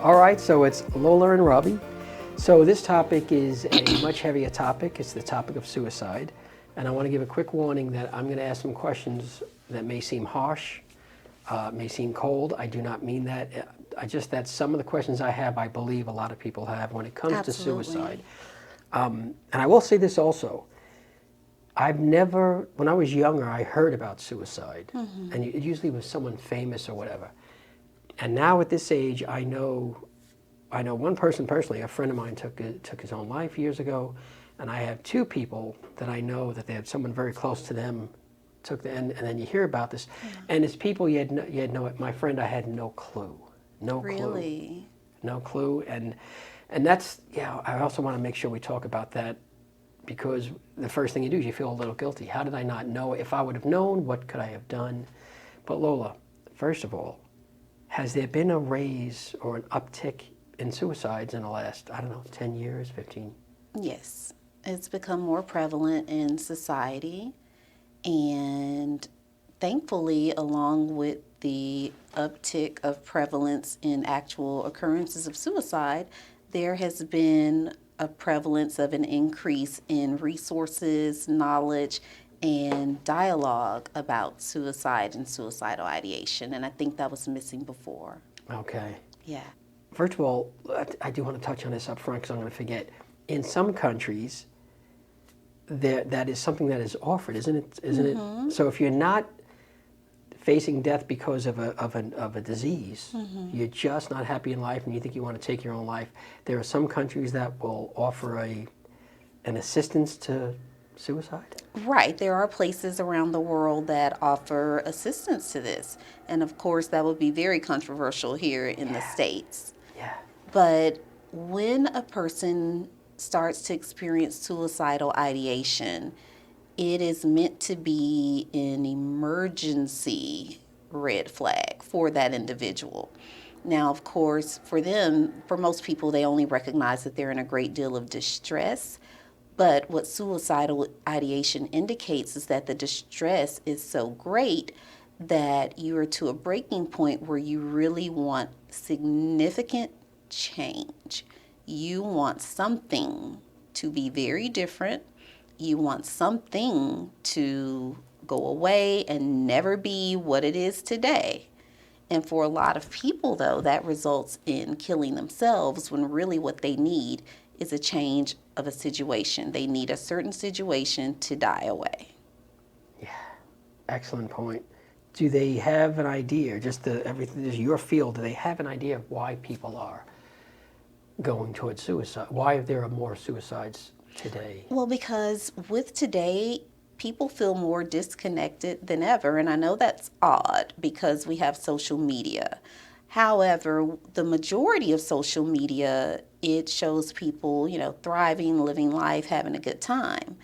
All right, so it's Lola and Robby. So this topic is a much heavier topic. It's the topic of suicide. And I want to give a quick warning that I'm going to ask some questions that may seem harsh, may seem cold. I do not mean that. That's some of the questions I have, I believe a lot of people have when it comes to suicide. Absolutely. And I will say this also. When I was younger, I heard about suicide. And it usually was someone famous or whatever. And now at this age, I know one person personally, a friend of mine took his own life years ago, and I have two people that I know that they had someone very close to them took the end, and then you hear about this, and it's people you had no. My friend, I had no clue, Really? no clue, and that's I also want to make sure we talk about that because the first thing you do is you feel a little guilty. How did I not know? If I would have known, what could I have done? But Lola, first of all, has there been a raise or an uptick in suicides in the last, 10 years, 15? Yes. It's become more prevalent in society, and thankfully, along with the uptick of prevalence in actual occurrences of suicide, there has been a prevalence of an increase in resources, knowledge, and dialogue about suicide and suicidal ideation. And I think that was missing before. Okay. Yeah. First of all, I do want to touch on this up front because I'm going to forget. In some countries, that is something that is offered, isn't it? Isn't it? So if you're not facing death because of a disease, you're just not happy in life and you think you want to take your own life, there are some countries that will offer an assistance to suicide? Right. There are places around the world that offer assistance to this. And of course, that would be very controversial here in the States. Yeah. But when a person starts to experience suicidal ideation, it is meant to be an emergency red flag for that individual. Now, of course, for most people, they only recognize that they're in a great deal of distress. But what suicidal ideation indicates is that the distress is so great that you are to a breaking point where you really want significant change. You want something to be very different. You want something to go away and never be what it is today. And for a lot of people, though, that results in killing themselves when really what they need is a change of a situation. They need a certain situation to die away. Yeah. Excellent point. Do they have an idea, everything is your field, do they have an idea of why people are going towards suicide? Why there are more suicides today? Well, because with today, people feel more disconnected than ever. And I know that's odd because we have social media. However, the majority of social media, it shows people, thriving, living life, having a good time.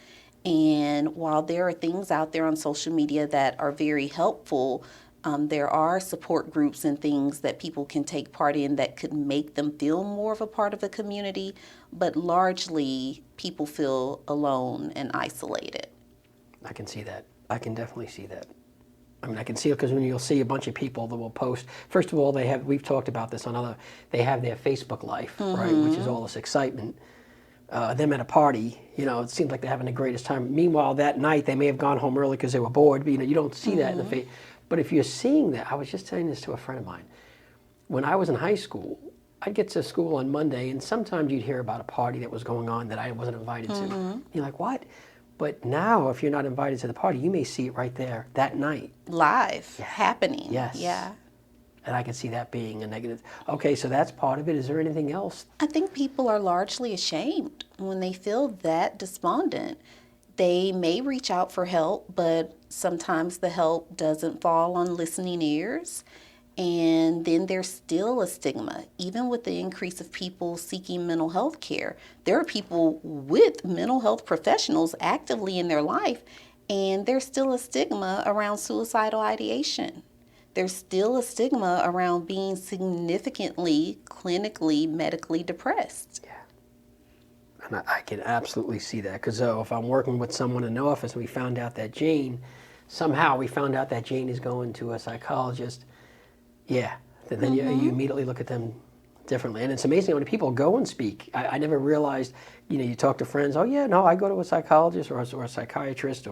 And while there are things out there on social media that are very helpful, there are support groups and things that people can take part in that could make them feel more of a part of the community. But largely, people feel alone and isolated. I can see that. I can definitely see that. I mean, I can see it because when you'll see a bunch of people that will post, first of all, we've talked about this they have their Facebook life, right, which is all this excitement. Them at a party, it seems like they're having the greatest time. Meanwhile, that night, they may have gone home early because they were bored, but you don't see that in the face. But if you're seeing that, I was just telling this to a friend of mine. When I was in high school, I'd get to school on Monday, and sometimes you'd hear about a party that was going on that I wasn't invited to. You're like, what? But now, if you're not invited to the party, you may see it right there that night. Live, happening. Yes. Yeah. And I can see that being a negative. Okay, so that's part of it. Is there anything else? I think people are largely ashamed when they feel that despondent. They may reach out for help, but sometimes the help doesn't fall on listening ears. And then there's still a stigma. Even with the increase of people seeking mental health care, there are people with mental health professionals actively in their life, and there's still a stigma around suicidal ideation. There's still a stigma around being significantly, clinically, medically depressed. Yeah. And I can absolutely see that because if I'm working with someone in the office and we found out that Jane is going to a psychologist, then you immediately look at them differently. And it's amazing when people go and speak. I never realized, you talk to friends, oh yeah, no, I go to a psychologist or a psychiatrist,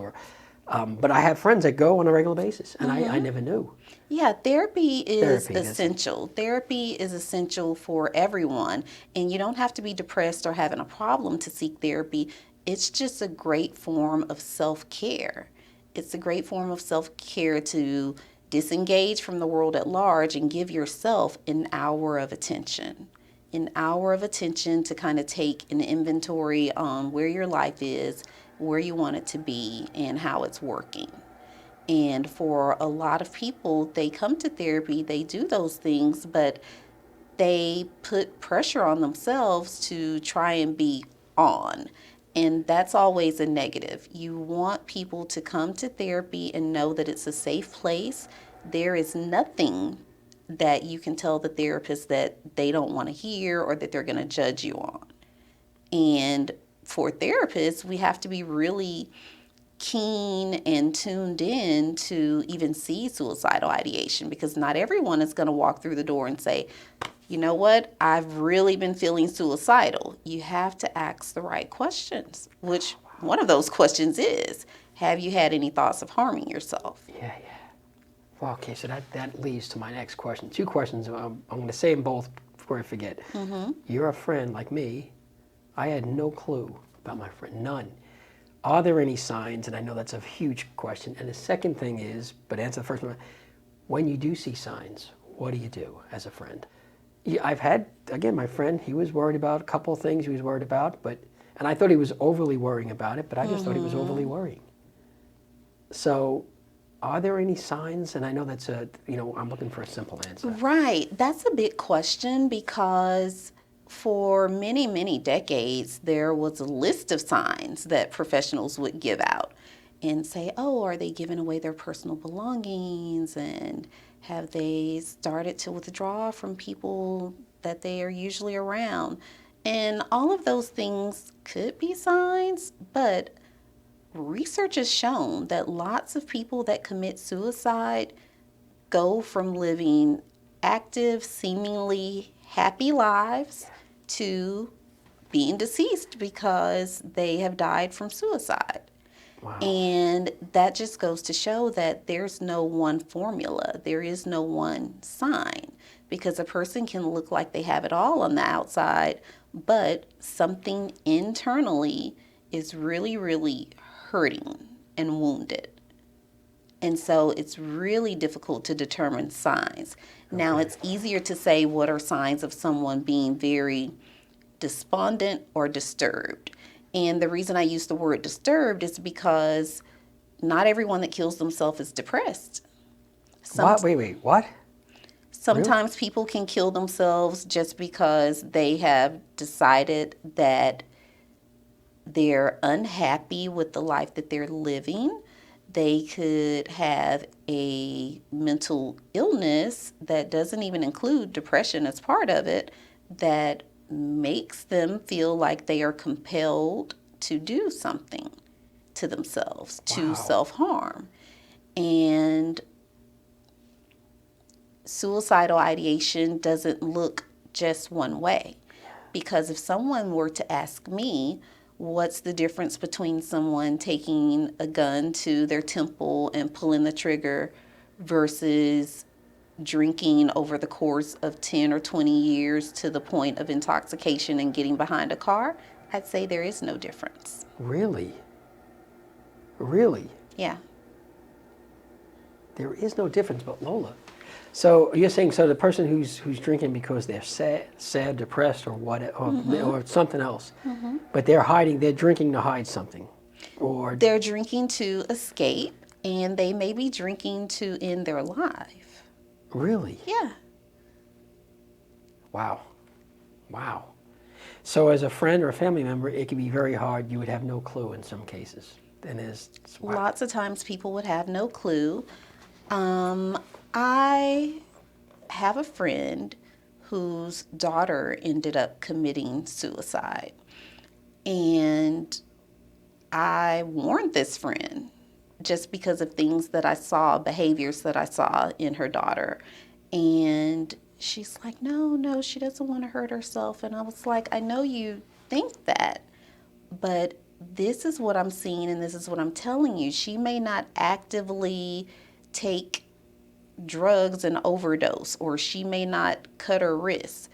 but I have friends that go on a regular basis, and I never knew. Yeah, therapy is Therapy, essential. Therapy is essential for everyone, and you don't have to be depressed or having a problem to seek therapy. It's just a great form of self-care. It's a great form of self-care to disengage from the world at large and give yourself an hour of attention. An hour of attention to kind of take an inventory on where your life is, where you want it to be, and how it's working. And for a lot of people, they come to therapy, they do those things, but they put pressure on themselves to try and be on. And that's always a negative. You want people to come to therapy and know that it's a safe place. There is nothing that you can tell the therapist that they don't want to hear or that they're going to judge you on. And for therapists, we have to be really keen and tuned in to even see suicidal ideation, because not everyone is going to walk through the door and say, you know what, I've really been feeling suicidal. You have to ask the right questions, which one of those questions is, have you had any thoughts of harming yourself? Yeah. Well, okay, so that leads to my next question. Two questions. I'm going to say them both before I forget. You're a friend like me. I had no clue about my friend, none. Are there any signs? And I know that's a huge question. And the second thing is, but answer the first one, when you do see signs, what do you do as a friend? Yeah, I've had, again, my friend, he was worried about a couple of things he was worried about, and I thought he was overly worrying about it, but I just thought he was overly worrying. So are there any signs? And I know that's I'm looking for a simple answer. Right. That's a big question, because for many, many decades, there was a list of signs that professionals would give out and say, oh, are they giving away their personal belongings? And have they started to withdraw from people that they are usually around? And all of those things could be signs, but research has shown that lots of people that commit suicide go from living active, seemingly happy lives to being deceased because they have died from suicide. Wow. And that just goes to show that there's no one formula. There is no one sign, because a person can look like they have it all on the outside, but something internally is really, really hurting and wounded. And so it's really difficult to determine signs. Now, it's easier to say what are signs of someone being very despondent or disturbed. And the reason I use the word disturbed is because not everyone that kills themselves is depressed. What? Wait, what? Sometimes people can kill themselves just because they have decided that they're unhappy with the life that they're living. They could have a mental illness that doesn't even include depression as part of it, that makes them feel like they are compelled to do something to themselves, to self-harm. And suicidal ideation doesn't look just one way. Because if someone were to ask me, what's the difference between someone taking a gun to their temple and pulling the trigger versus drinking over the course of 10 or 20 years to the point of intoxication and getting behind a car, I'd say there is no difference. Really? Really? Yeah. There is no difference, but Lola. So you're saying, so the person who's drinking because they're sad, depressed, or what, or something else, but they're drinking to hide something, or they're drinking to escape, and they may be drinking to end their life. Really? Yeah. Wow. So as a friend or a family member, it can be very hard. You would have no clue in some cases. And Lots of times people would have no clue. I have a friend whose daughter ended up committing suicide. And I warned this friend just because of things that I saw, behaviors that I saw in her daughter. And she's like, no, she doesn't want to hurt herself. And I was like, I know you think that, but this is what I'm seeing and this is what I'm telling you. She may not actively take drugs and overdose, or she may not cut her wrists,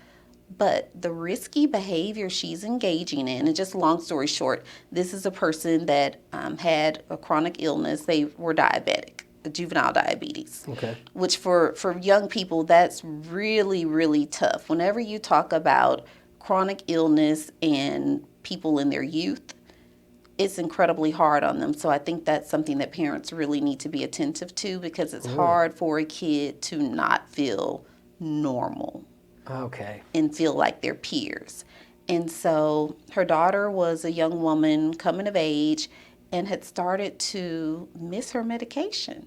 but the risky behavior she's engaging in, and just long story short, this is a person that had a chronic illness. They were diabetic, juvenile diabetes, Okay. which for young people, that's really, really tough. Whenever you talk about chronic illness and people in their youth, it's incredibly hard on them. So I think that's something that parents really need to be attentive to, because it's hard for a kid to not feel normal. Okay. And feel like their peers. And so her daughter was a young woman coming of age and had started to miss her medication.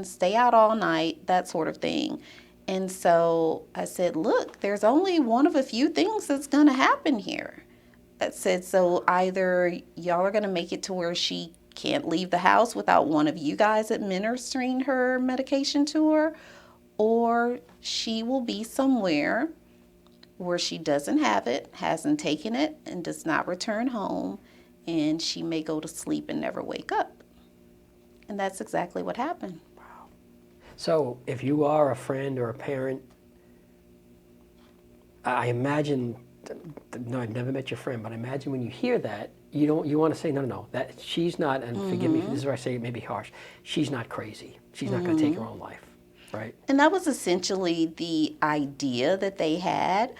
Stay out all night, that sort of thing. And so I said, look, there's only one of a few things that's going to happen here. I said, so either y'all are going to make it to where she can't leave the house without one of you guys administering her medication to her, or she will be somewhere where she doesn't have it, hasn't taken it, and does not return home, and she may go to sleep and never wake up. And that's exactly what happened. Wow. So if you are a friend or a parent, I imagine, no, I've never met your friend, but I imagine when you hear that, you want to say, no, that she's not, and forgive me, this is where I say it may be harsh, she's not crazy. She's not going to take her own life. Right. And that was essentially the idea that they had,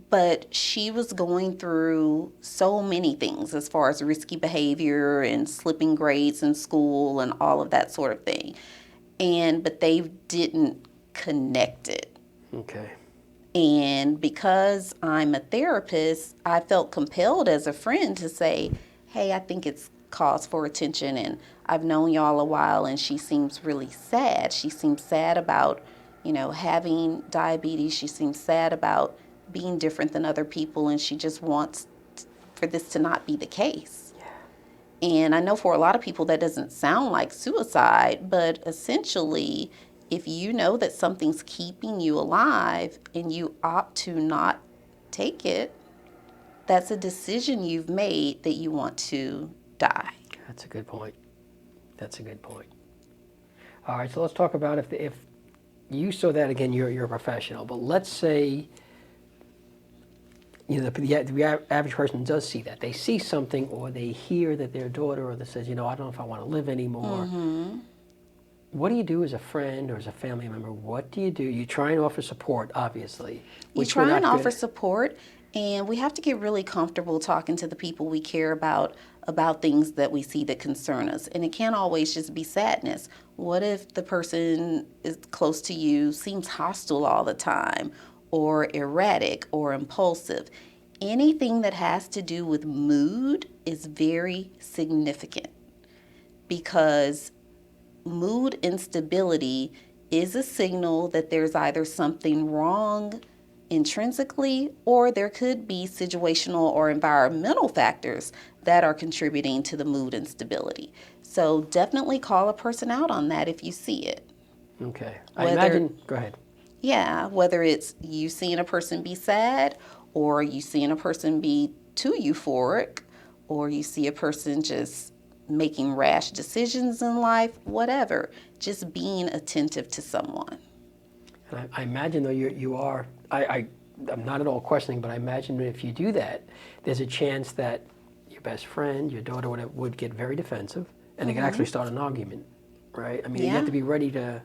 but she was going through so many things as far as risky behavior and slipping grades in school and all of that sort of thing. But they didn't connect it. Okay. And because I'm a therapist, I felt compelled as a friend to say, hey, I think it's cause for attention, and I've known y'all a while, and she seems really sad. She seems sad about, having diabetes. She seems sad about being different than other people, and she just wants for this to not be the case. Yeah. And I know for a lot of people that doesn't sound like suicide, but essentially, if you know that something's keeping you alive and you opt to not take it, that's a decision you've made that you want to die. That's a good point. All right, so let's talk about if you saw that, again, you're a professional, but let's say the average person does see that. They see something, or they hear that their daughter, or that says, I don't know if I want to live anymore. Mm-hmm. What do you do as a friend or as a family member? What do? You try and offer support, obviously. You try and offer support, and we have to get really comfortable talking to the people we care about things that we see that concern us. And it can't always just be sadness. What if the person is close to you seems hostile all the time, or erratic, or impulsive? Anything that has to do with mood is very significant, because mood instability is a signal that there's either something wrong intrinsically, or there could be situational or environmental factors that are contributing to the mood instability. So definitely call a person out on that if you see it. Okay. I imagine, go ahead. Yeah, whether it's you seeing a person be sad, or you seeing a person be too euphoric, or you see a person just making rash decisions in life, whatever, just being attentive to someone. And I imagine, though, you are, I'm not at all questioning, but I imagine if you do that, there's a chance that your best friend, your daughter, whatever, would get very defensive, and they could actually start an argument, right? I mean, you have to be ready to,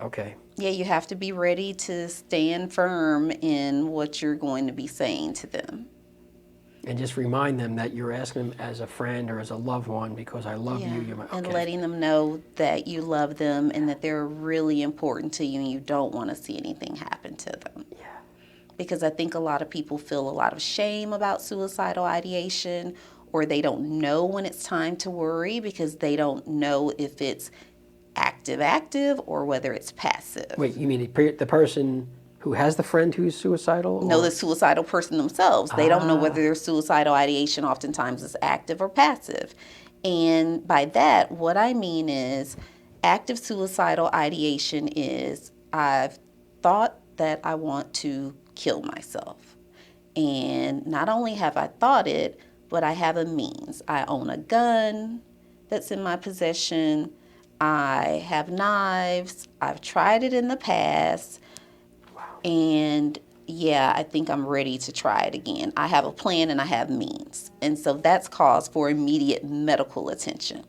okay. Yeah, you have to be ready to stand firm in what you're going to be saying to them. And just remind them that you're asking them as a friend or as a loved one, because I love you. You're And letting them know that you love them and that they're really important to you, and you don't want to see anything happen to them. Yeah. Because I think a lot of people feel a lot of shame about suicidal ideation, or they don't know when it's time to worry because they don't know if it's active or whether it's passive. Wait, you mean the person who has the friend who's suicidal? No, the suicidal person themselves. They don't know whether their suicidal ideation oftentimes is active or passive. And by that, what I mean is active suicidal ideation is I've thought that I want to kill myself. And not only have I thought it, but I have a means. I own a gun that's in my possession. I have knives. I've tried it in the past. And yeah, I think I'm ready to try it again. I have a plan and I have means. And so that's cause for immediate medical attention.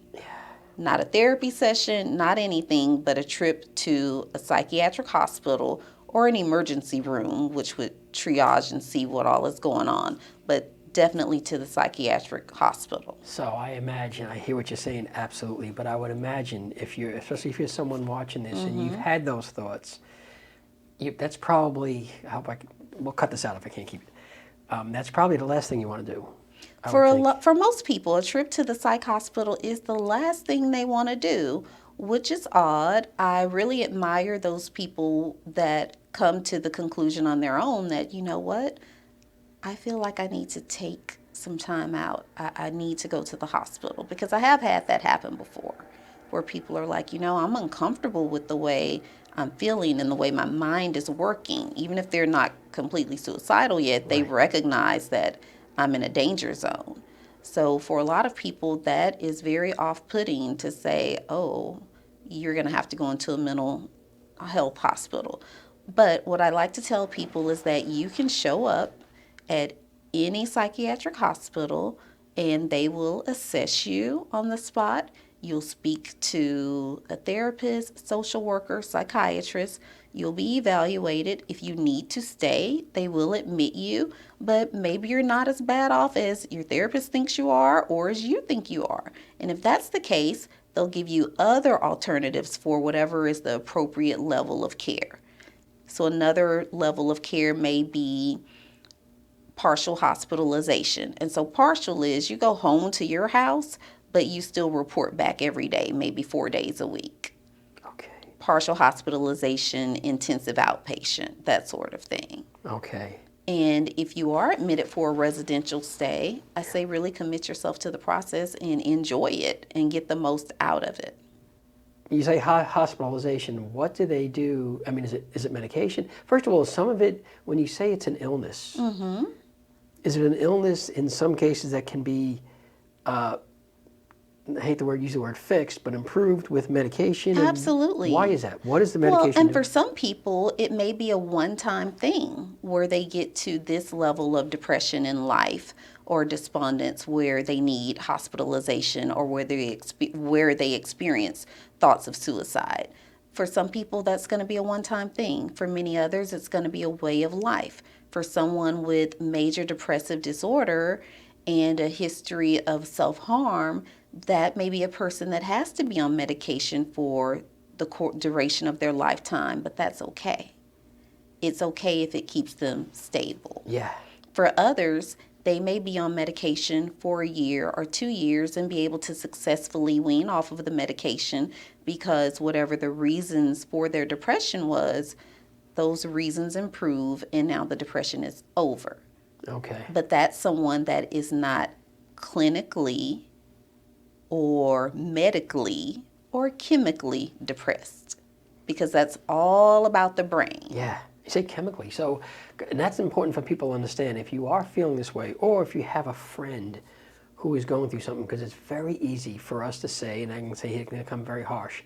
Not a therapy session, not anything, but a trip to a psychiatric hospital or an emergency room, which would triage and see what all is going on, but definitely to the psychiatric hospital. So I imagine, I hear what you're saying, absolutely, but I would imagine if you're, especially if you're someone watching this and you've had those thoughts, that's probably, we'll cut this out if I can't keep it. That's probably the last thing you want to do. For most people, a trip to the psych hospital is the last thing they want to do, which is odd. I really admire those people that come to the conclusion on their own that, you know what, I feel like I need to take some time out. I need to go to the hospital, because I have had that happen before, where people are like, you know, I'm uncomfortable with the way I'm feeling and the way my mind is working. Even if they're not completely suicidal yet, they recognize that I'm in a danger zone. So for a lot of people, that is very off-putting to say, oh, you're going to have to go into a mental health hospital. But what I like to tell people is that you can show up at any psychiatric hospital and they will assess you on the spot. You'll speak to a therapist, social worker, psychiatrist. You'll be evaluated. If you need to stay, they will admit you, but maybe you're not as bad off as your therapist thinks you are or as you think you are. And if that's the case, they'll give you other alternatives for whatever is the appropriate level of care. So another level of care may be partial hospitalization. And so partial is you go home to your house, but you still report back every day, maybe 4 days a week. Okay. Partial hospitalization, intensive outpatient, that sort of thing. Okay. And if you are admitted for a residential stay, I say really commit yourself to the process and enjoy it and get the most out of it. You say hospitalization. What do they do? I mean, is it medication? First of all, some of it, when you say it's an illness, is it an illness in some cases that can be, I hate use the word fixed, but improved with medication? Absolutely. Why is that? What is the medication? Well, and for some people, it may be a one-time thing where they get to this level of depression in life or despondence where they need hospitalization or where they experience thoughts of suicide. For some people, that's going to be a one-time thing. For many others, it's going to be a way of life. For someone with major depressive disorder and a history of self-harm, that may be a person that has to be on medication for the duration of their lifetime, but that's okay. It's okay if it keeps them stable. Yeah. For others, they may be on medication for a year or 2 years and be able to successfully wean off of the medication because whatever the reasons for their depression was, those reasons improve and now the depression is over. Okay. But that's someone that is not clinically or medically or chemically depressed, because that's all about the brain. Yeah, you say chemically. So, and that's important for people to understand. If you are feeling this way, or if you have a friend who is going through something, because it's very easy for us to say, and I can say it can come very harsh,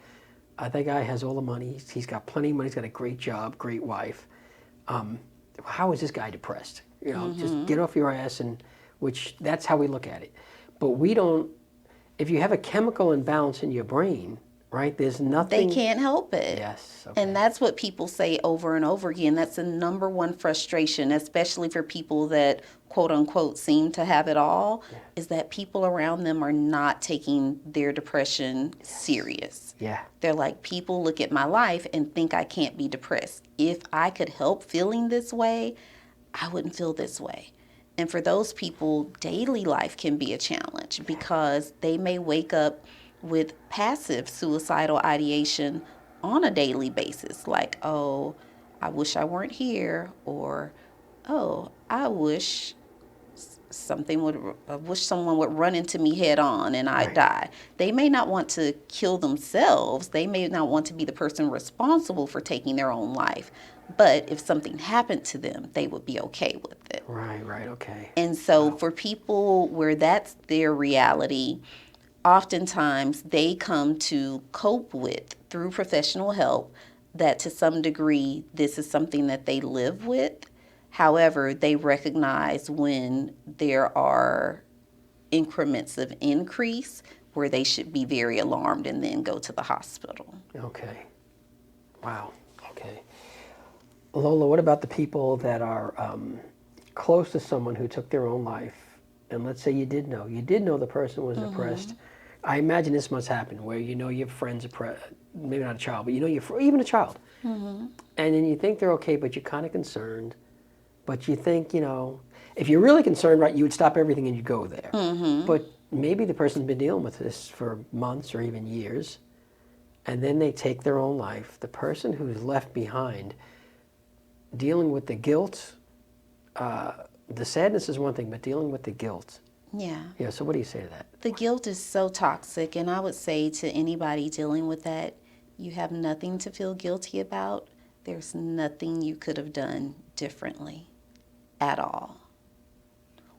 that guy has all the money, he's got plenty of money, he's got a great job, great wife. How is this guy depressed? You know, just get off your ass, and which that's how we look at it. But we don't. If you have a chemical imbalance in your brain, right? There's nothing. They can't help it. Yes. Okay. And that's what people say over and over again. That's the number one frustration, especially for people that quote unquote seem to have it all, is that people around them are not taking their depression serious. Yeah. They're like, people look at my life and think I can't be depressed. If I could help feeling this way, I wouldn't feel this way. And for those people, daily life can be a challenge because they may wake up with passive suicidal ideation on a daily basis, like, oh, I wish I weren't here, or, oh, I wish I wish someone would run into me head on and I'd Right. die. They may not want to kill themselves. They may not want to be the person responsible for taking their own life. But if something happened to them, they would be okay with it. Right, okay. And so for people where that's their reality, oftentimes they come to cope with through professional help that to some degree this is something that they live with. However, they recognize when there are increments of increase where they should be very alarmed and then go to the hospital. Okay. Wow. Okay. Lola, what about the people that are close to someone who took their own life? And let's say you did know the person was depressed. I imagine this must happen where you know your friend's maybe not a child, but you know even a child. And then you think they're okay, but you're kind of concerned. But you think, if you're really concerned, right, you would stop everything and you'd go there. But maybe the person's been dealing with this for months or even years, and then they take their own life. The person who's left behind, dealing with the guilt, the sadness is one thing, but dealing with the guilt. Yeah. Yeah, so what do you say to that? The guilt is so toxic, and I would say to anybody dealing with that, you have nothing to feel guilty about. There's nothing you could have done differently at all.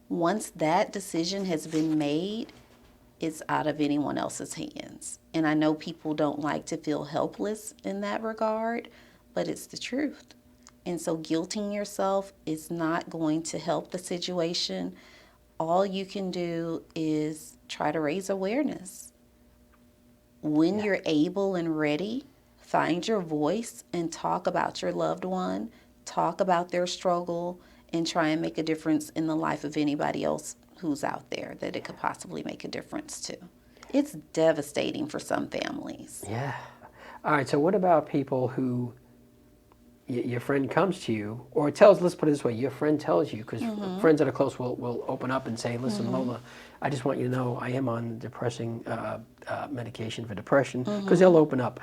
Once that decision has been made, it's out of anyone else's hands. And I know people don't like to feel helpless in that regard, but it's the truth. And so guilting yourself is not going to help the situation. All you can do is try to raise awareness. When you're able and ready, find your voice and talk about your loved one, talk about their struggle, and try and make a difference in the life of anybody else who's out there that it could possibly make a difference to. It's devastating for some families. Yeah. All right, so what about people who your friend comes to you, or let's put it this way, your friend tells you, because friends that are close will open up and say, listen, Lola, I just want you to know I am on depressing medication for depression, because they'll open up.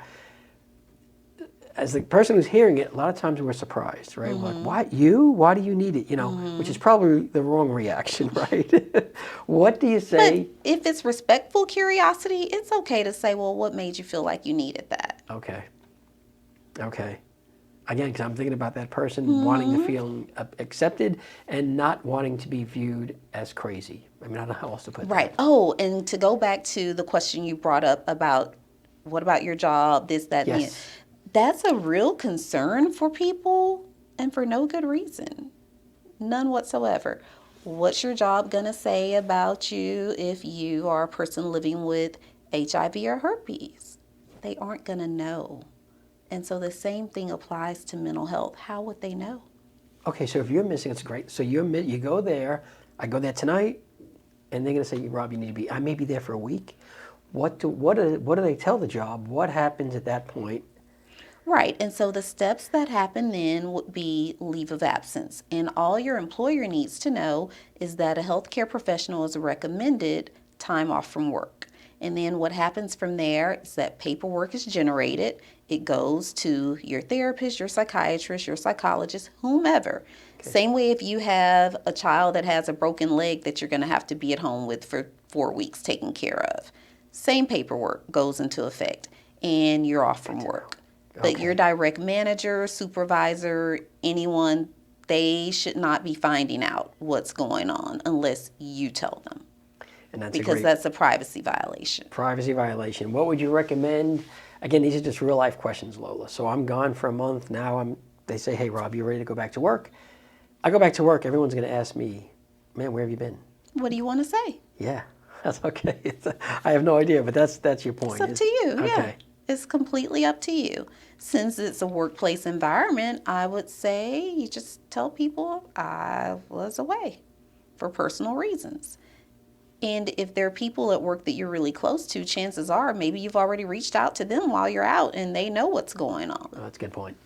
As the person who's hearing it, a lot of times we're surprised, right? We're like, why you? Why do you need it? Which is probably the wrong reaction, right? What do you say? But if it's respectful curiosity, it's okay to say, well, what made you feel like you needed that? Okay. Again, because I'm thinking about that person wanting to feel accepted and not wanting to be viewed as crazy. I mean, I don't know how else to put that. Right. Oh, and to go back to the question you brought up about what about your job, this, that, and the Yes. that's a real concern for people and for no good reason. None whatsoever. What's your job going to say about you if you are a person living with HIV or herpes? They aren't going to know. And so the same thing applies to mental health. How would they know? Okay, so if you're missing, it's great. So you go there, I go there tonight, and they're going to say, Rob, you need to be, I may be there for a week. What do they tell the job? What happens at that point? Right, and so the steps that happen then would be leave of absence. And all your employer needs to know is that a healthcare professional is recommended time off from work. And then what happens from there is that paperwork is generated. It goes to your therapist, your psychiatrist, your psychologist, whomever. Okay. Same way if you have a child that has a broken leg that you're going to have to be at home with for 4 weeks taken care of. Same paperwork goes into effect, and you're off from work. But your direct manager, supervisor, anyone, they should not be finding out what's going on unless you tell them. And that's because that's a privacy violation. Privacy violation. What would you recommend? Again, these are just real life questions, Lola. So I'm gone for a month. Now they say, hey, Rob, you ready to go back to work? I go back to work. Everyone's going to ask me, man, where have you been? What do you want to say? Yeah, that's okay. I have no idea, but that's your point. It's up to you. Okay. Yeah. It's completely up to you. Since it's a workplace environment, I would say you just tell people I was away for personal reasons. And if there are people at work that you're really close to, chances are maybe you've already reached out to them while you're out and they know what's going on. Oh, that's a good point.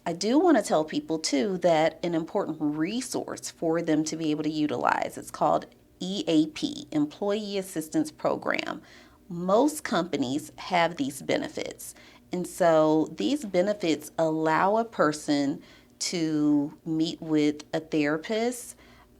I do want to tell people too that an important resource for them to be able to utilize, it's called EAP, Employee Assistance Program. Most companies have these benefits. And so these benefits allow a person to meet with a therapist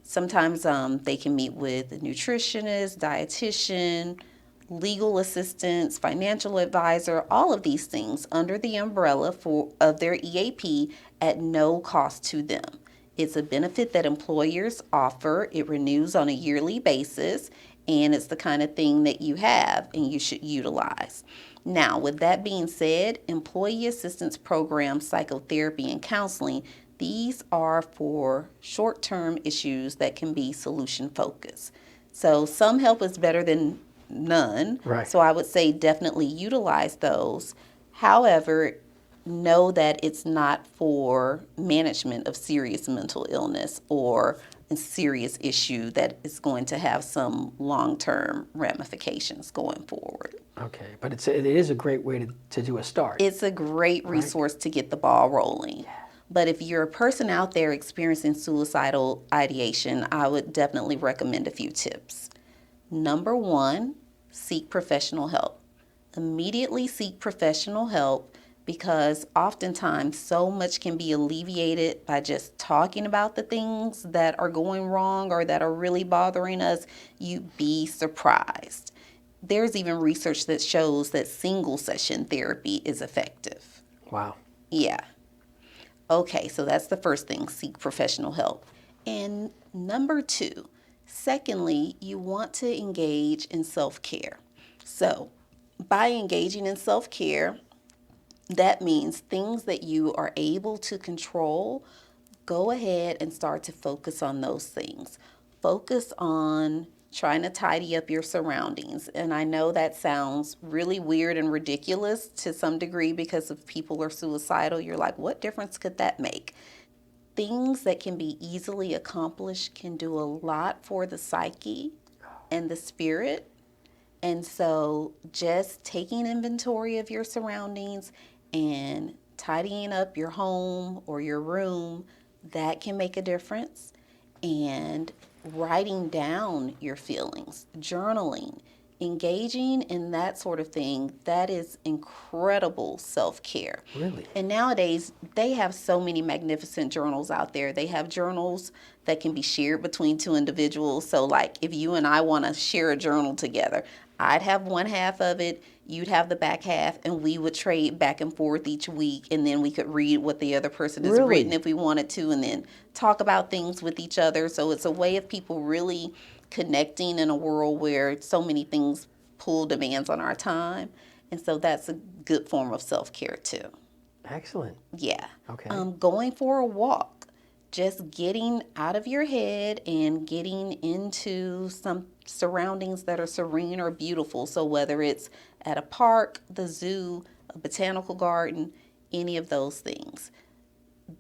Sometimes they can meet with a nutritionist, dietitian, legal assistance, financial advisor, all of these things under the umbrella of their EAP at no cost to them. It's a benefit that employers offer. It renews on a yearly basis, and it's the kind of thing that you have and you should utilize. Now, with that being said, employee assistance programs, psychotherapy, and counseling, these are for short-term issues that can be solution focused. So some help is better than none. Right. So I would say definitely utilize those. However, know that it's not for management of serious mental illness or a serious issue that is going to have some long-term ramifications going forward. Okay, but it is a great way to do a start. It's a great resource to get the ball rolling. But if you're a person out there experiencing suicidal ideation, I would definitely recommend a few tips. Number one, seek professional help. Immediately seek professional help, because oftentimes so much can be alleviated by just talking about the things that are going wrong or that are really bothering us. You'd be surprised. There's even research that shows that single session therapy is effective. Wow. Yeah. Okay, so that's the first thing, seek professional help. And number two, secondly, you want to engage in self-care. So by engaging in self-care, that means things that you are able to control, go ahead and start to focus on those things. Focus on trying to tidy up your surroundings. And I know that sounds really weird and ridiculous to some degree, because if people are suicidal, you're like, what difference could that make? Things that can be easily accomplished can do a lot for the psyche and the spirit. And so just taking inventory of your surroundings and tidying up your home or your room, that can make a difference. And writing down your feelings, journaling, engaging in that sort of thing, that is incredible self-care. Really? And nowadays, they have so many magnificent journals out there. They have journals that can be shared between two individuals. So like if you and I want to share a journal together, I'd have one half of it, you'd have the back half, and we would trade back and forth each week, and then we could read what the other person has Really? written if we wanted to, and then talk about things with each other. So it's a way of people really connecting in a world where so many things pull demands on our time. And so that's a good form of self-care too. Excellent. Yeah. Okay. Going for a walk, just getting out of your head and getting into some surroundings that are serene or beautiful. So whether it's at a park, the zoo, a botanical garden, any of those things.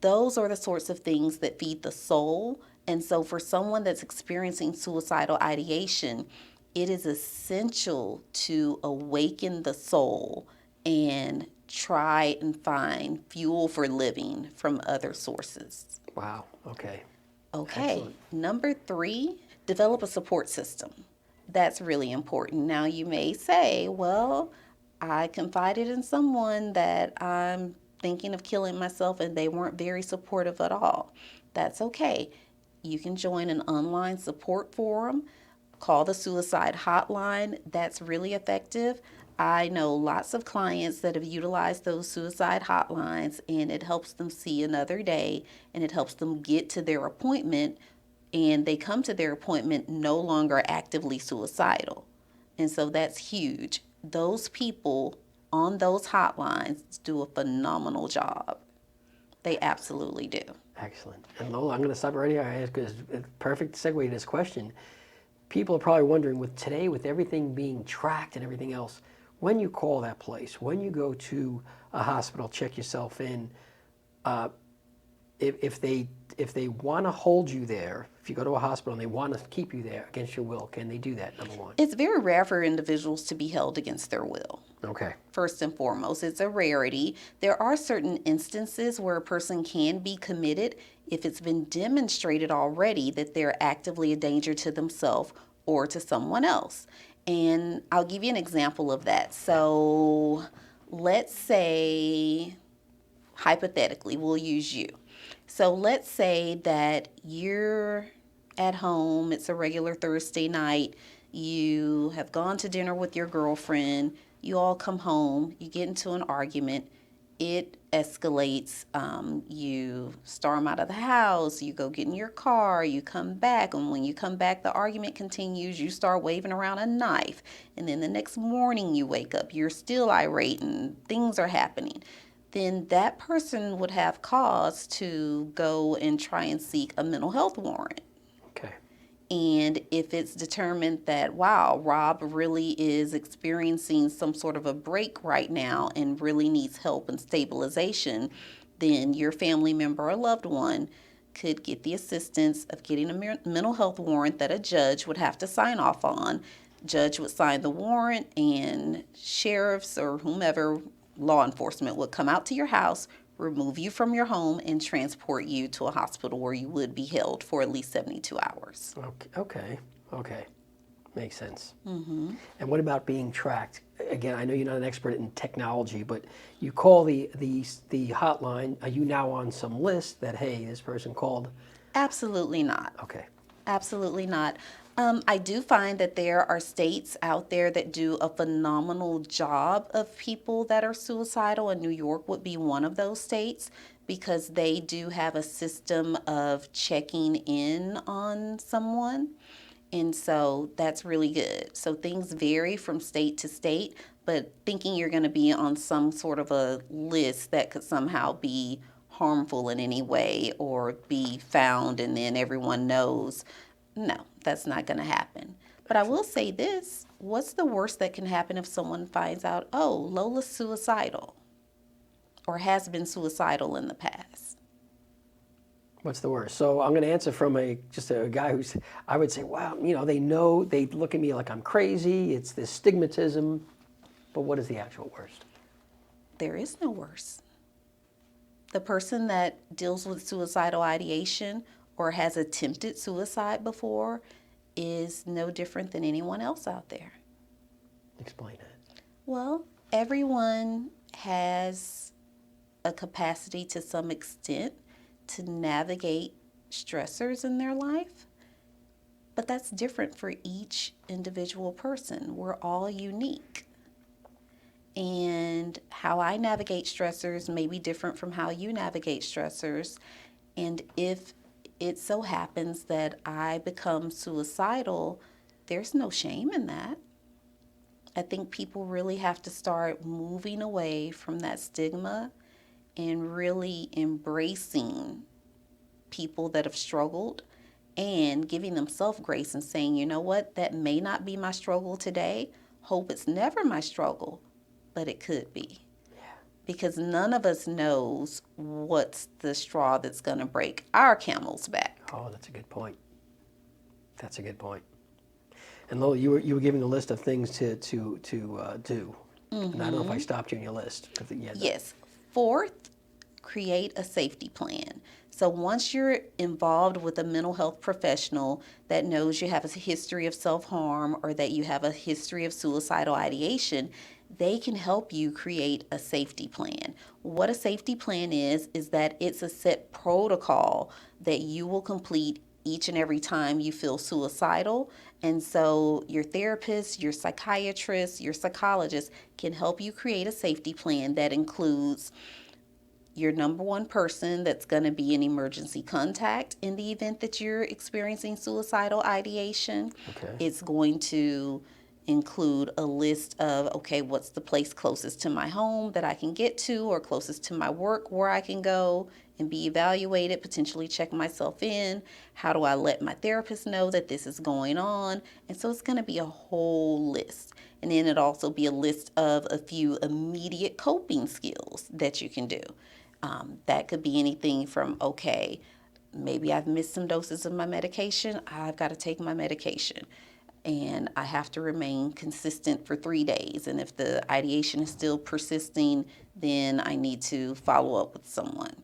Those are the sorts of things that feed the soul. And so for someone that's experiencing suicidal ideation, it is essential to awaken the soul and try and find fuel for living from other sources. Wow. Okay. Okay. Excellent. Number three, develop a support system. That's really important. Now you may say, well, I confided in someone that I'm thinking of killing myself and they weren't very supportive at all. That's okay. You can join an online support forum, call the suicide hotline. That's really effective. I know lots of clients that have utilized those suicide hotlines, and it helps them see another day, and it helps them get to their appointment, and they come to their appointment no longer actively suicidal. And so that's huge. Those people on those hotlines do a phenomenal job. They absolutely do. Excellent. And Lola, I'm going to stop right here because it's a perfect segue to this question. People are probably wondering, with today, with everything being tracked and everything else, when you call that place, when you go to a hospital, check yourself in, if they want to hold you there, if you go to a hospital and they want to keep you there against your will, can they do that, number one? It's very rare for individuals to be held against their will. Okay. First and foremost, it's a rarity. There are certain instances where a person can be committed if it's been demonstrated already that they're actively a danger to themselves or to someone else. And I'll give you an example of that. So let's say, hypothetically, we'll use you. So let's say that you're at home. It's a regular Thursday night. You have gone to dinner with your girlfriend. You all come home. You get into an argument. It escalates. You storm out of the house. You go get in your car. You come back. And when you come back, the argument continues. You start waving around a knife. And then the next morning you wake up. You're still irate and things are happening. Then that person would have cause to go and try and seek a mental health warrant. Okay. And if it's determined that, wow, Rob really is experiencing some sort of a break right now and really needs help and stabilization, then your family member or loved one could get the assistance of getting a mental health warrant that a judge would have to sign off on. Judge would sign the warrant, and sheriffs or whomever, law enforcement, would come out to your house, remove you from your home, and transport you to a hospital where you would be held for at least 72 hours. Okay. Makes sense. Mm-hmm. And what about being tracked? Again, I know you're not an expert in technology, but you call the hotline. Are you now on some list that, hey, this person called? Absolutely not. Okay. Absolutely not. I do find that there are states out there that do a phenomenal job of people that are suicidal, and New York would be one of those states because they do have a system of checking in on someone. And so that's really good. So things vary from state to state, but thinking you're going to be on some sort of a list that could somehow be harmful in any way or be found and then everyone knows, no, that's not going to happen. But I will say this, what's the worst that can happen if someone finds out, oh, Lola's suicidal or has been suicidal in the past? What's the worst? So I'm going to answer from just a guy who's, I would say, wow, they look at me like I'm crazy. It's this stigmatism. But what is the actual worst? There is no worst. The person that deals with suicidal ideation or has attempted suicide before is no different than anyone else out there. Explain it. Well, everyone has a capacity to some extent to navigate stressors in their life, but that's different for each individual person. We're all unique. And how I navigate stressors may be different from how you navigate stressors. And if it so happens that I become suicidal, there's no shame in that. I think people really have to start moving away from that stigma and really embracing people that have struggled and giving themselves grace and saying, you know what, that may not be my struggle today. Hope it's never my struggle, but it could be. Yeah. Because none of us knows what's the straw that's going to break our camel's back. Oh, that's a good point. That's a good point. And Lola, you were giving a list of things to do. Mm-hmm. And I don't know if I stopped you on your list. Yes. Fourth, create a safety plan. So once you're involved with a mental health professional that knows you have a history of self-harm or that you have a history of suicidal ideation, they can help you create a safety plan. What a safety plan is that it's a set protocol that you will complete each and every time you feel suicidal. And so your therapist, your psychiatrist, your psychologist can help you create a safety plan that includes your number one person that's going to be an emergency contact in the event that you're experiencing suicidal ideation. Okay. It's going to include a list of, okay, what's the place closest to my home that I can get to or closest to my work where I can go and be evaluated, potentially check myself in. How do I let my therapist know that this is going on? And so it's going to be a whole list. And then it'll also be a list of a few immediate coping skills that you can do. That could be anything from, okay, maybe I've missed some doses of my medication. I've got to take my medication. And I have to remain consistent for 3 days. And if the ideation is still persisting, then I need to follow up with someone.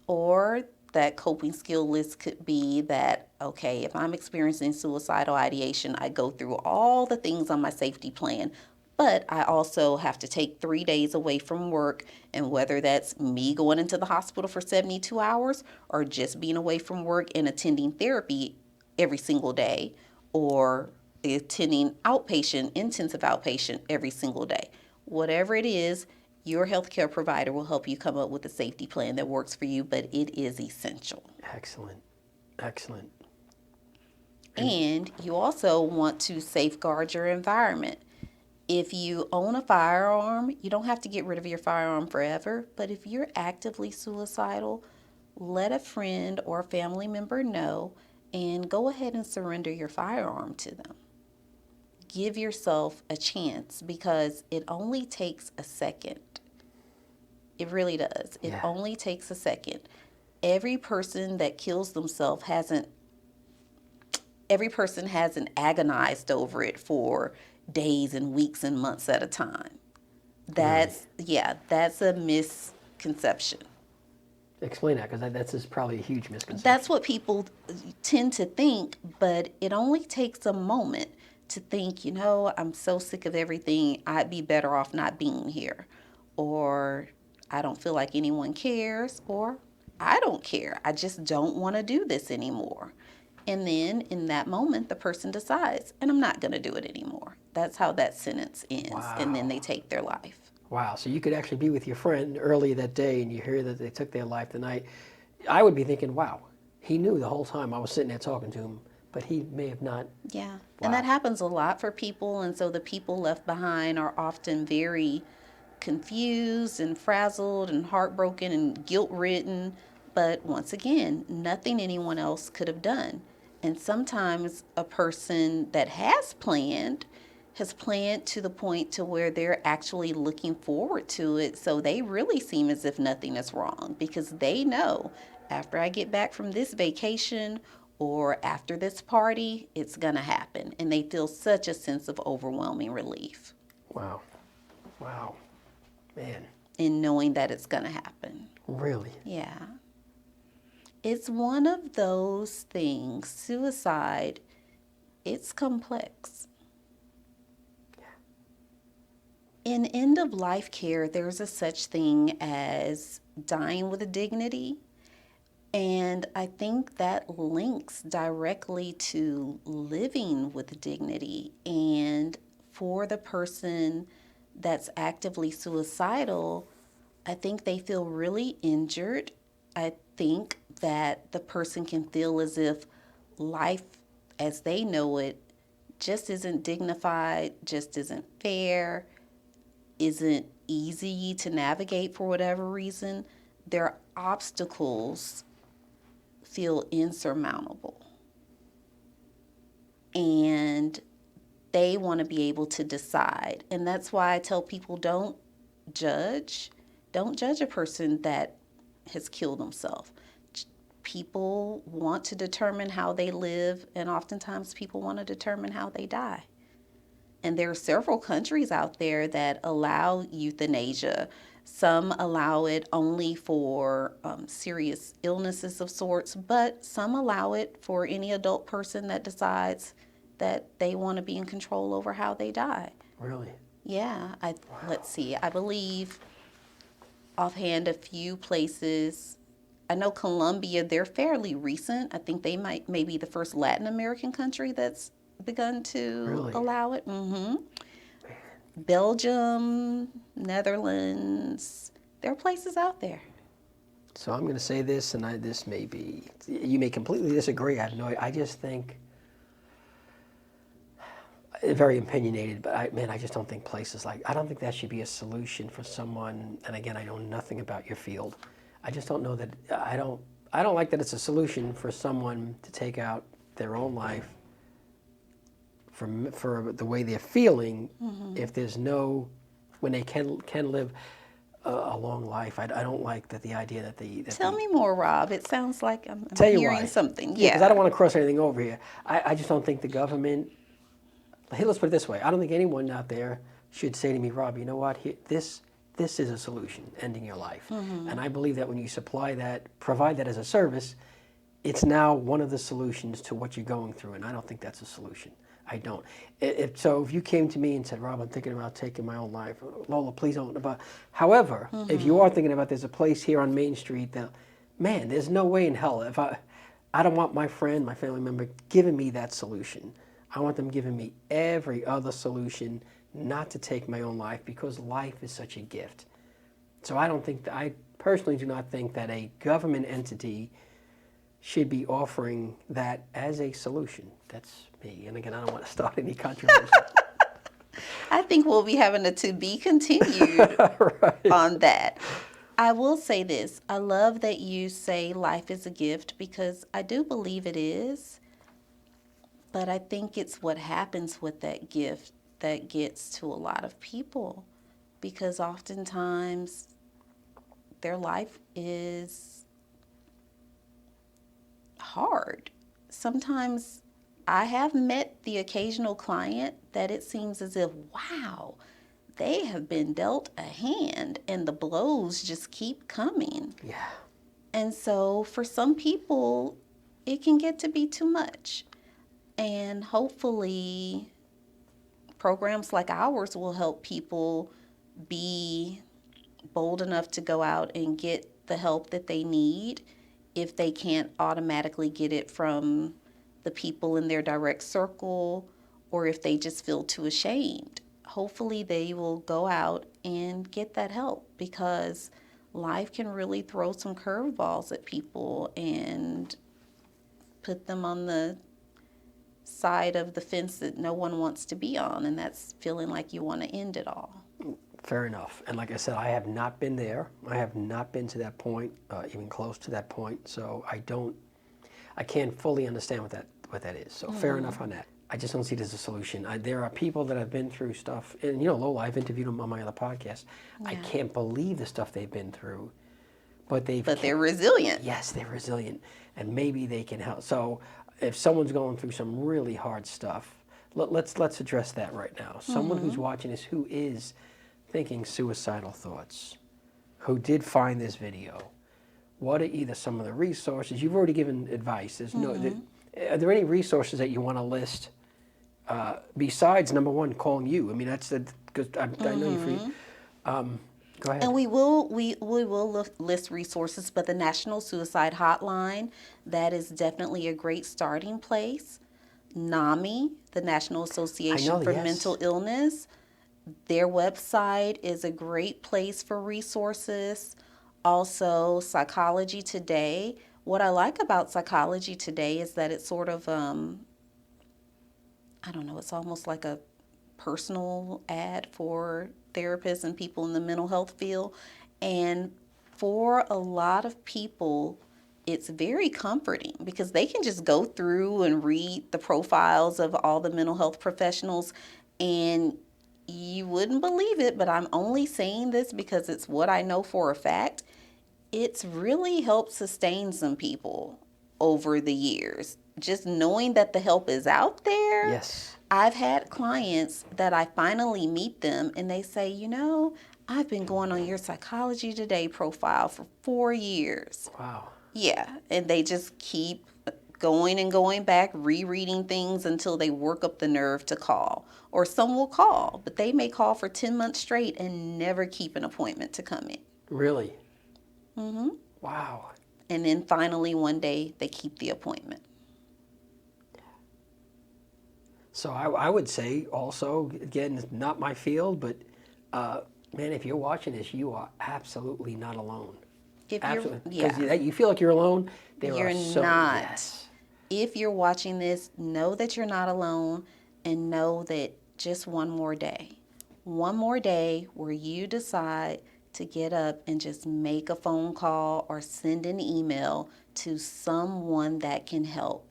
Or that coping skill list could be that, okay, if I'm experiencing suicidal ideation, I go through all the things on my safety plan, but I also have to take 3 days away from work. And whether that's me going into the hospital for 72 hours or just being away from work and attending therapy every single day, or attending intensive outpatient every single day. Whatever it is, your healthcare provider will help you come up with a safety plan that works for you, but it is essential. Excellent. Excellent. And you also want to safeguard your environment. If you own a firearm, you don't have to get rid of your firearm forever, but if you're actively suicidal, let a friend or family member know and go ahead and surrender your firearm to them. Give yourself a chance because it only takes a second. It really does. It only takes a second. Every person that kills themselves hasn't agonized over it for days and weeks and months at a time. That's a misconception. Explain that, because that's probably a huge misconception. That's what people tend to think, but it only takes a moment to think, I'm so sick of everything, I'd be better off not being here. Or I don't feel like anyone cares, or I don't care. I just don't want to do this anymore. And then in that moment, the person decides, and I'm not going to do it anymore. That's how that sentence ends. Wow. And then they take their life. Wow. So you could actually be with your friend earlier that day and you hear that they took their life tonight. I would be thinking, wow, he knew the whole time I was sitting there talking to him, but he may have not. Yeah. Wow. And that happens a lot for people. And so the people left behind are often very confused and frazzled and heartbroken and guilt-ridden. But once again, nothing anyone else could have done. And sometimes a person that has planned to the point to where they're actually looking forward to it. So they really seem as if nothing is wrong because they know after I get back from this vacation or after this party, it's going to happen. And they feel such a sense of overwhelming relief. Wow. Wow. Man. In knowing that it's going to happen. Really? Yeah. It's one of those things. Suicide, it's complex. In end-of-life care, there's a such thing as dying with dignity, and I think that links directly to living with dignity. And for the person that's actively suicidal, I think they feel really injured. I think that the person can feel as if life as they know it just isn't dignified, just isn't fair, isn't easy to navigate for whatever reason. Their obstacles feel insurmountable. And they want to be able to decide. And that's why I tell people don't judge. Don't judge a person that has killed himself. People want to determine how they live, and oftentimes people want to determine how they die. And there are several countries out there that allow euthanasia. Some allow it only for serious illnesses of sorts, but some allow it for any adult person that decides that they want to be in control over how they die. Really? Yeah. Let's see. I believe offhand a few places. I know Colombia, they're fairly recent. I think they may be the first Latin American country that's begun to allow it. Mm-hmm. Belgium, Netherlands, there are places out there. So I'm going to say this, and this may be, you may completely disagree. I just think, very opinionated, but I just don't think I don't think that should be a solution for someone. And again, I know nothing about your field. I just don't know that, I don't like that it's a solution for someone to take out their own life for the way they're feeling, if there's when they can live a long life. I don't like the idea that Tell me more, Rob. It sounds like I'm hearing something. Yeah, because I don't want to cross anything over here. I just don't think the government, hey, let's put it this way. I don't think anyone out there should say to me, Rob, you know what, this is a solution, ending your life. And I believe that when you provide that as a service, it's now one of the solutions to what you're going through, and I don't think that's a solution. I don't. So if you came to me and said, Rob, I'm thinking about taking my own life, Lola, please don't. However, if you are thinking about, there's a place here on Main Street that, man, there's no way in hell. I don't want my friend, my family member giving me that solution. I want them giving me every other solution not to take my own life, because life is such a gift. So I personally do not think that a government entity should be offering that as a solution. That's me. And again, I don't want to start any controversy. I think we'll be having a to be continued Right. on that. I will say this. I love that you say life is a gift, because I do believe it is. But I think it's what happens with that gift that gets to a lot of people, because oftentimes their life is hard. Sometimes I have met the occasional client that it seems as if, wow, they have been dealt a hand and the blows just keep coming. Yeah. And so for some people, it can get to be too much. And hopefully, programs like ours will help people be bold enough to go out and get the help that they need if they can't automatically get it from the people in their direct circle, or if they just feel too ashamed. Hopefully they will go out and get that help, because life can really throw some curveballs at people and put them on the side of the fence that no one wants to be on, and that's feeling like you want to end it all. Fair enough. And like I said, I have not been there. I have not been to that point, even close to that point. So I can't fully understand what that is. So fair enough on that. I just don't see it as a solution. There are people that have been through stuff, and Lola, I've interviewed them on my other podcast. Yeah. I can't believe the stuff they've been through, but they're resilient. Yes, they're resilient, and maybe they can help. So if someone's going through some really hard stuff, let's address that right now. Someone who's watching this, who is thinking suicidal thoughts, who did find this video, what are either some of the resources? You've already given advice. Are there any resources that you want to list besides, number one, calling you? I mean, that's because I know you free. Go ahead. And we will list resources, but the National Suicide Hotline, that is definitely a great starting place. NAMI, the National Association for Mental Illness, their website is a great place for resources. Also, Psychology Today. What I like about Psychology Today is that it's sort of, I don't know, it's almost like a personal ad for therapists and people in the mental health field. And for a lot of people, it's very comforting, because they can just go through and read the profiles of all the mental health professionals, and you wouldn't believe it, but I'm only saying this because it's what I know for a fact. It's really helped sustain some people over the years. Just knowing that the help is out there. Yes. I've had clients that I finally meet them and they say, I've been going on your Psychology Today profile for 4 years. Wow. Yeah, and they just keep going and going back, rereading things until they work up the nerve to call. Or some will call, but they may call for 10 months straight and never keep an appointment to come in. Really? Mm-hmm. Wow. And then finally one day they keep the appointment. So I would say also, again, it's not my field, but man, if you're watching this, you are absolutely not alone. Absolutely. Because you feel like you're alone. You're not. Yes. If you're watching this, know that you're not alone, and know that just one more day where you decide to get up and just make a phone call or send an email to someone that can help.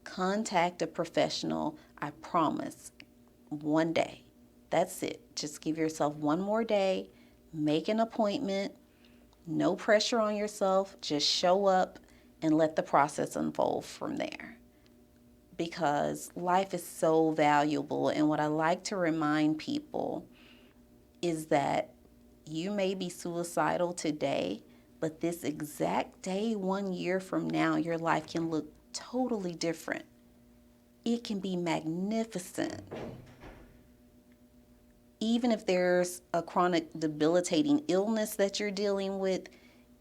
Contact a professional. I promise. One day. That's it. Just give yourself one more day. Make an appointment. No pressure on yourself. Just show up and let the process unfold from there. Because life is so valuable. And what I like to remind people is that you may be suicidal today, but this exact day 1 year from now, your life can look totally different. It can be magnificent. Even if there's a chronic debilitating illness that you're dealing with,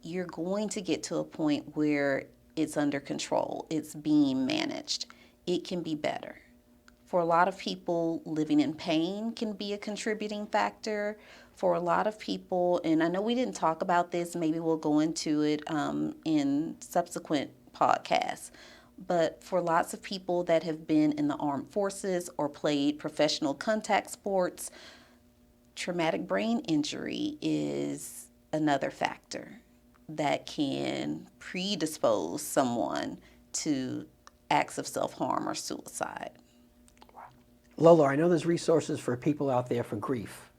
you're going to get to a point where it's under control, it's being managed. It can be better. For a lot of people, living in pain can be a contributing factor. For a lot of people, and I know we didn't talk about this, maybe we'll go into it in subsequent podcasts, but for lots of people that have been in the armed forces or played professional contact sports, traumatic brain injury is another factor that can predispose someone to acts of self-harm or suicide. Lola, I know there's resources for people out there for grief.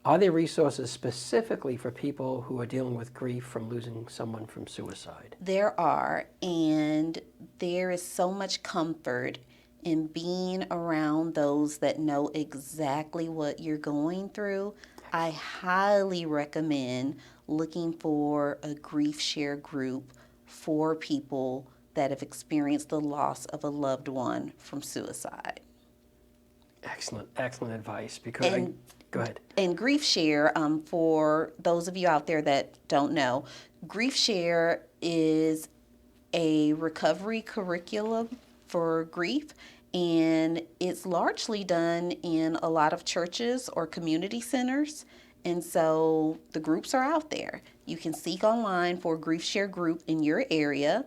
Are there resources specifically for people who are dealing with grief from losing someone from suicide? There are, and there is so much comfort in being around those that know exactly what you're going through. I highly recommend looking for a grief share group for people that have experienced the loss of a loved one from suicide. Excellent advice. Because go ahead. And Grief Share, for those of you out there that don't know, Grief Share is a recovery curriculum for grief, and it's largely done in a lot of churches or community centers. And so the groups are out there. You can seek online for a Grief Share group in your area.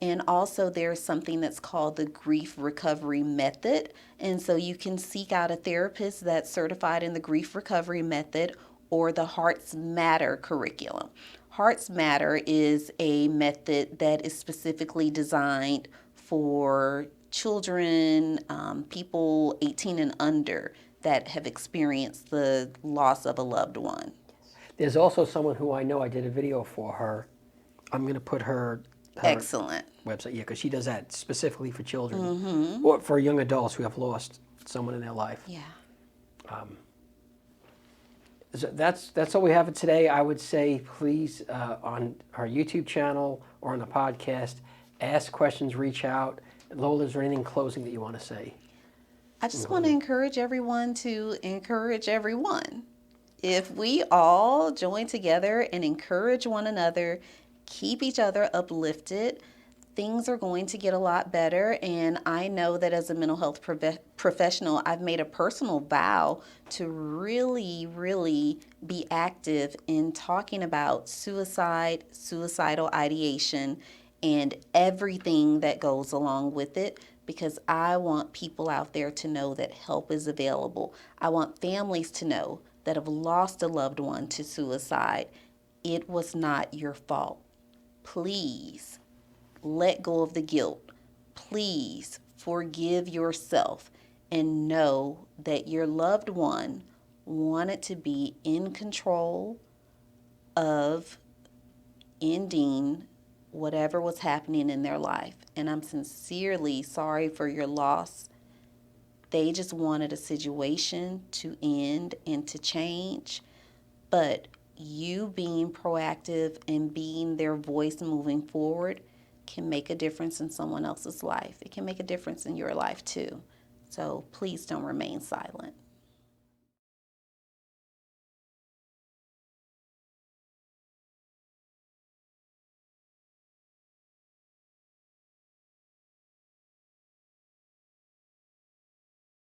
And also there's something that's called the Grief Recovery Method. And so you can seek out a therapist that's certified in the Grief Recovery Method or the Hearts Matter curriculum. Hearts Matter is a method that is specifically designed for children, people 18 and under that have experienced the loss of a loved one. There's also someone who I know, I did a video for her. I'm going to put her Excellent. website, because she does that specifically for children or for young adults who have lost someone in their life. Yeah. So that's all we have for today. I would say please on our YouTube channel or on the podcast, ask questions, reach out. Lola, is there anything closing that you want to say? I just want to encourage everyone to encourage everyone. If we all join together and encourage one another, keep each other uplifted, things are going to get a lot better. And I know that as a mental health professional, I've made a personal vow to really, really be active in talking about suicide, suicidal ideation, and everything that goes along with it, because I want people out there to know that help is available. I want families to know that have lost a loved one to suicide, it was not your fault. Please let go of the guilt. Please forgive yourself and know that your loved one wanted to be in control of ending whatever was happening in their life. And I'm sincerely sorry for your loss. They just wanted a situation to end and to change. But you being proactive and being their voice moving forward can make a difference in someone else's life. It can make a difference in your life too. So please don't remain silent.